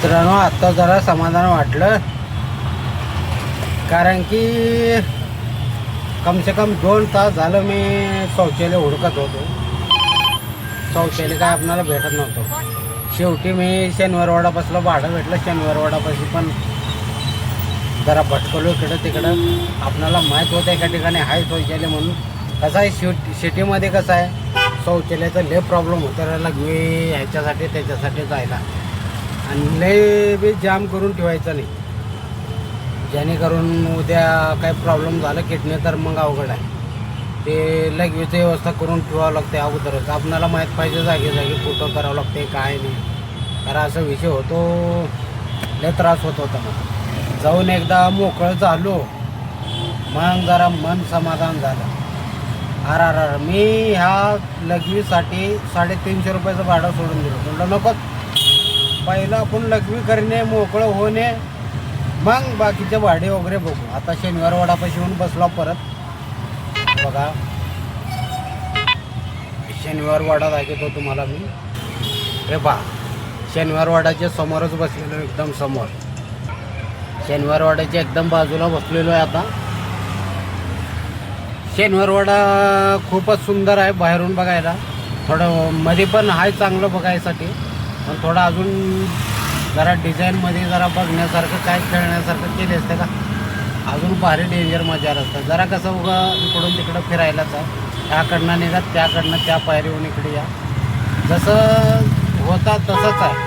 मित्रांनो, आत्ता जरा समाधान वाटलं, कारण की कम से कम 2 तास झालं मी शौचालय हुडकत होतो. शौचालय काय आपल्याला भेटत नव्हतं. शेवटी मी शनिवारवाडापासलं भाडं भेटलं. शनिवारवाडापाशी पण जरा भटकलो इकडं तिकडं. आपल्याला माहीत होतं एका ठिकाणी आहे शौचालय म्हणून. कसं आहे, सिटीमध्ये कसं आहे, शौचालयाचा लय प्रॉब्लेम होता राहिला मी ह्याच्यासाठी त्याच्यासाठी जायला. आणि लय बी जाम करून ठेवायचं नाही, जेणेकरून उद्या काही प्रॉब्लेम झालं किडनी तर मग अवघड आहे. ते लगेच व्यवस्था करून ठेवावं लागते अगोदरच. आपल्याला माहीत पाहिजे जागी कुठं करावं लागते काय नाही. कारण असा विषय होतो, लय त्रास होत होता. मग जाऊन एकदा मोकळं झालो, मग जरा मन समाधान झालं. मी ह्या लघवीसाठी 350 रुपयाचं भाडं सोडून दिलं. म्हटलं नको, पहिलं आपण लघवी करणे, मोकळं होणे, मग बाकीचे भाडे वगैरे बघू. आता शनिवारवाडापाशी येऊन बसलो परत. बघा, शनिवारवाडा दाखवतो तुम्हाला मी. हे पहा, शनिवारवाड्याच्या समोरच बसलेलो, एकदम समोर. शनिवारवाड्याच्या एकदम बाजूला बसलेलो आहे आता. शनिवारवाडा खूपच सुंदर आहे बाहेरून बघायला. थोडं मध्ये पण आहे चांगलं बघायसाठी, पण थोडं अजून जरा डिझाईनमध्ये जरा बघण्यासारखं काय खेळण्यासारखं केले असते का, अजून भारी डेंजर मजा असतं. जरा कसं उगा इकडून तिकडं फिरायलाच आहे. त्याकडनं निघा, त्याकडनं त्या पायरीहून इकडे या. जसं होता तसंच आहे.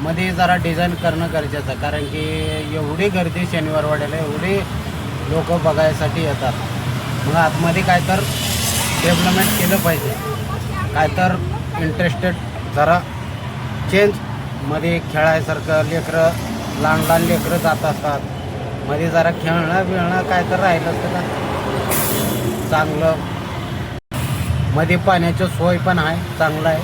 मध्ये जरा डिझाईन करणं गरजेचं आहे, कारण की एवढी गर्दी शनिवारवाड्याला, एवढे लोक बघायसाठी येतात. मग आतमध्ये काय तर डेव्हलपमेंट केलं पाहिजे, काय तर इंटरेस्टेड जरा चेंज मध्ये खेळायसारखं. लेकरं, लहान लहान लेकरं जात असतात, मध्ये जरा खेळणं बिळणं काय तर राहिलं असतं का चांगलं. मध्ये पाण्याची सोय पण आहे, चांगलं आहे.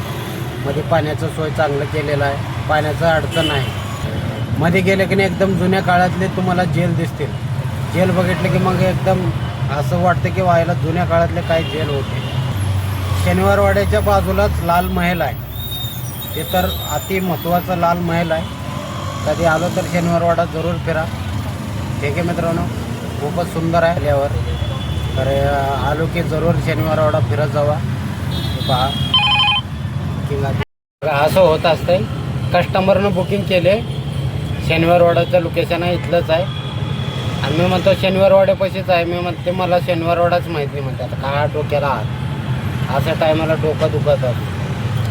मध्ये पाण्याचं सोय चांगलं केलेलं आहे, पाण्याचं अडचण आहे. मध्ये गेले की नाही एकदम जुन्या काळातले तुम्हाला जेल दिसतील. जेल बघितलं की मग एकदम असं वाटतं की व्हायला जुन्या काळातले काही जेल होते. शनिवारवाड्याच्या बाजूलाच लाल महल आहे. ते तर अति महत्त्वाचं लाल महल आहे. कधी आलो तर शनिवारवाडा जरूर फिरा. ठीक आहे मित्रांनो, खूपच सुंदर आहे. आल्यावर तर आलो की जरूर शनिवारवाडा फिरत जावा. पहा किंवा असं होत असतंय. कस्टमरनं बुकिंग केले, शनिवारवाड्याचं लोकेशन आहे इथलंच आहे, आणि मी म्हणतो शनिवारवाड्यापाशीच आहे. मी म्हणते मला शनिवारवाडाच माहिती म्हणते. आता काय डोक्याला हात, अशा टायमाला डोकं दुखतात.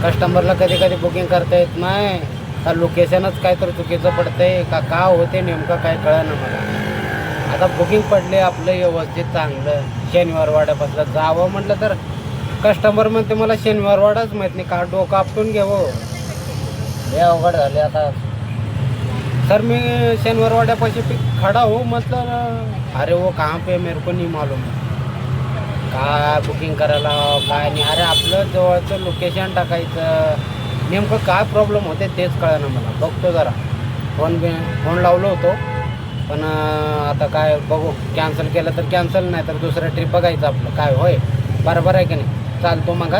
कस्टमरला कधी कधी बुकिंग करता येत नाही, तर लोकेशनच काय तर चुकीचं पडतंय का होते नेमकं काय कळलं मला. आता बुकिंग पडले आपलं व्यवस्थित चांगलं, शनिवारवाड्यापासून जावं म्हटलं तर कस्टमर म्हणते मला शनिवारवाडाच माहीत नाही. का डोकं आपटून घ्यावं, हे अवघड झाले आता. सर मी शनिवारवाड्यापाशी खडा हो, मतलब अरे वो कहाँ पे मेरे को नहीं मालूम. काय बुकिंग करायला काय नाही. अरे आपलं जवळचं लोकेशन टाकायचं, नेमकं काय प्रॉब्लेम होते तेच कळलं ना मला. बघतो जरा, फोन लावलो होतो, पण आता काय बघू, कॅन्सल केलं तर कॅन्सल, नाही तर दुसरं ट्रिप बघायचं आपलं. काय होय, बरोबर आहे की नाही. चालतो मग.